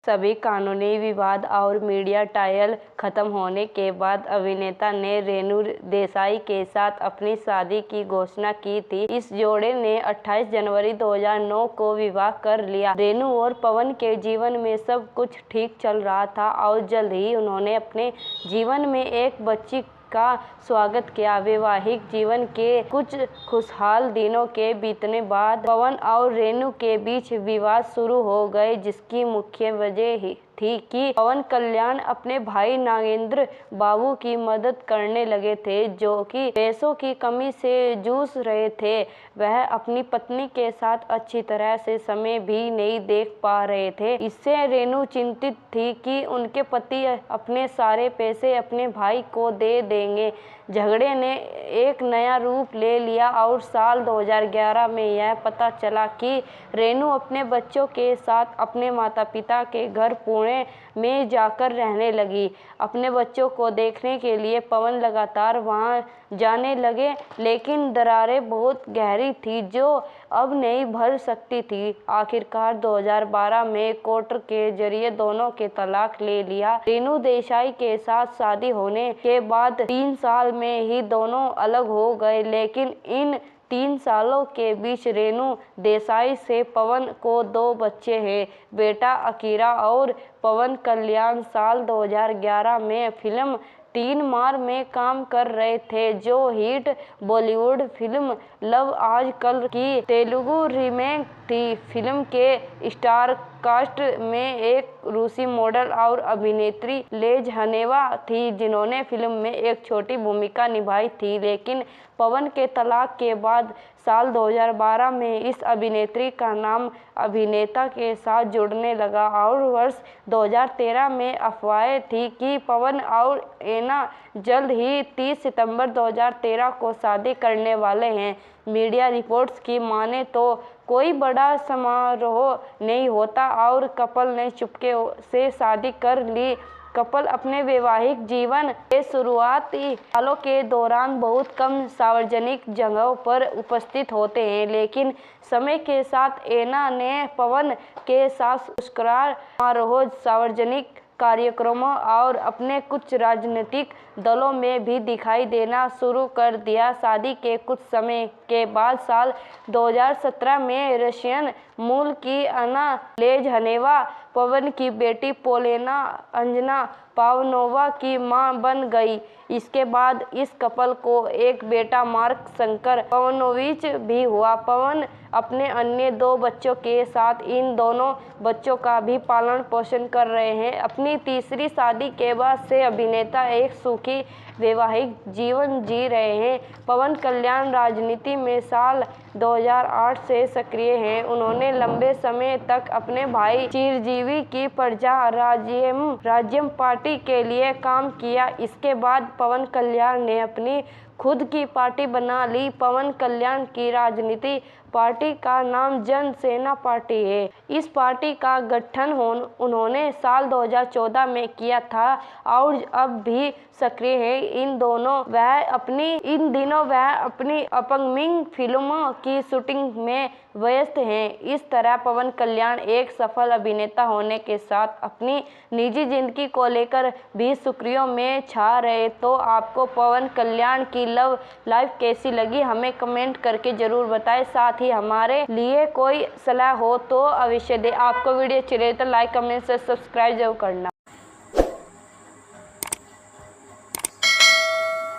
सभी कानूनी विवाद और मीडिया ट्रायल खत्म होने के बाद अभिनेता ने रेणु देसाई के साथ अपनी शादी की घोषणा की थी। इस जोड़े ने 28 जनवरी 2009 को विवाह कर लिया। रेणु और पवन के जीवन में सब कुछ ठीक चल रहा था और जल्द ही उन्होंने अपने जीवन में एक बच्ची का स्वागत किया। वैवाहिक जीवन के कुछ खुशहाल दिनों के बीतने बाद पवन और रेणु के बीच विवाद शुरू हो गए, जिसकी मुख्य वजह थी कि पवन कल्याण अपने भाई नागेंद्र बाबू की मदद करने लगे थे, जो कि पैसों की कमी से जूझ रहे थे। वह अपनी पत्नी के साथ अच्छी तरह से समय भी नहीं देख पा रहे थे। इससे रेणु चिंतित थी कि उनके पति अपने सारे पैसे अपने भाई को दे देंगे। झगड़े ने एक नया रूप ले लिया और साल 2011 में यह पता चला कि रेणु अपने बच्चों के साथ अपने माता-पिता के घर पुणे में जाकर रहने लगी। अपने बच्चों को देखने के लिए पवन लगातार वहां जाने लगे, लेकिन दरारें बहुत गहरी थी जो अब नहीं भर सकती थी। आखिरकार 2012 में कोर्ट के जरिए दोनों के तलाक ले लिया। रेणु देसाई के साथ शादी होने के बाद 3 साल में ही दोनों अलग हो गए, लेकिन इन 3 सालों के बीच रेणु देसाई से पवन को 2 बच्चे हैं, बेटा अकीरा और पवन कल्याण साल 2011 में फिल्म 3 मार में काम कर रहे थे, जो हिट बॉलीवुड फिल्म लव आज कल की तेलुगु रीमेक थी। फिल्म के स्टार कास्ट में एक रूसी मॉडल और अभिनेत्री लेज हनेवा थी, जिन्होंने फिल्म में एक छोटी भूमिका निभाई थी, लेकिन पवन के तलाक के बाद साल 2012 में इस अभिनेत्री का नाम अभिनेता के साथ जुड़ने लगा और वर्ष 2013 में अफवाहें थी कि पवन और एना जल्द ही 30 सितंबर 2013 को शादी करने वाले हैं। मीडिया रिपोर्ट्स की माने तो कोई बड़ा समारोह नहीं होता और कपल ने चुपके से शादी कर ली। कपल अपने वैवाहिक जीवन के शुरुआती सालों के दौरान बहुत कम सार्वजनिक जगहों पर उपस्थित होते हैं, लेकिन समय के साथ एना ने पवन के साथ पुरस्कार समारोह, सार्वजनिक कार्यक्रमों और अपने कुछ राजनीतिक दलों में भी दिखाई देना शुरू कर दिया। शादी के कुछ समय के बाद साल 2017 में रशियन मूल की अन्ना लेजहनेवा पवन की बेटी पोलेना अंजना पावनोवा की मां बन गई। इसके बाद इस कपल को एक बेटा मार्क शंकर पवनोविच भी हुआ। पवन अपने अन्य 2 बच्चों के साथ इन दोनों बच्चों का भी पालन पोषण कर रहे हैं। अपनी तीसरी शादी के बाद से अभिनेता एक सुखी वैवाहिक जीवन जी रहे हैं। पवन कल्याण राजनीति में साल 2008 से सक्रिय हैं। उन्होंने लंबे समय तक अपने भाई चिरंजीवी की प्रजा राज्यम पार्टी के लिए काम किया। इसके बाद पवन कल्याण ने अपनी खुद की पार्टी बना ली। पवन कल्याण की राजनीति पार्टी का नाम जन सेना पार्टी है। इस पार्टी का गठन उन्होंने साल 2014 में किया था और अब भी सक्रिय है। इन दिनों वह अपनी अपकमिंग फिल्मों की शूटिंग में व्यस्त हैं। इस तरह पवन कल्याण एक सफल अभिनेता होने के साथ अपनी निजी जिंदगी को लेकर भी सुर्खियों में छा रहे। तो आपको पवन कल्याण की लव लाइफ कैसी लगी, हमें कमेंट करके जरूर बताएं। साथ ही हमारे लिए कोई सलाह हो तो अवश्य दें। आपको वीडियो अच्छी लगे तो लाइक, कमेंट से सब्सक्राइब जरूर करना।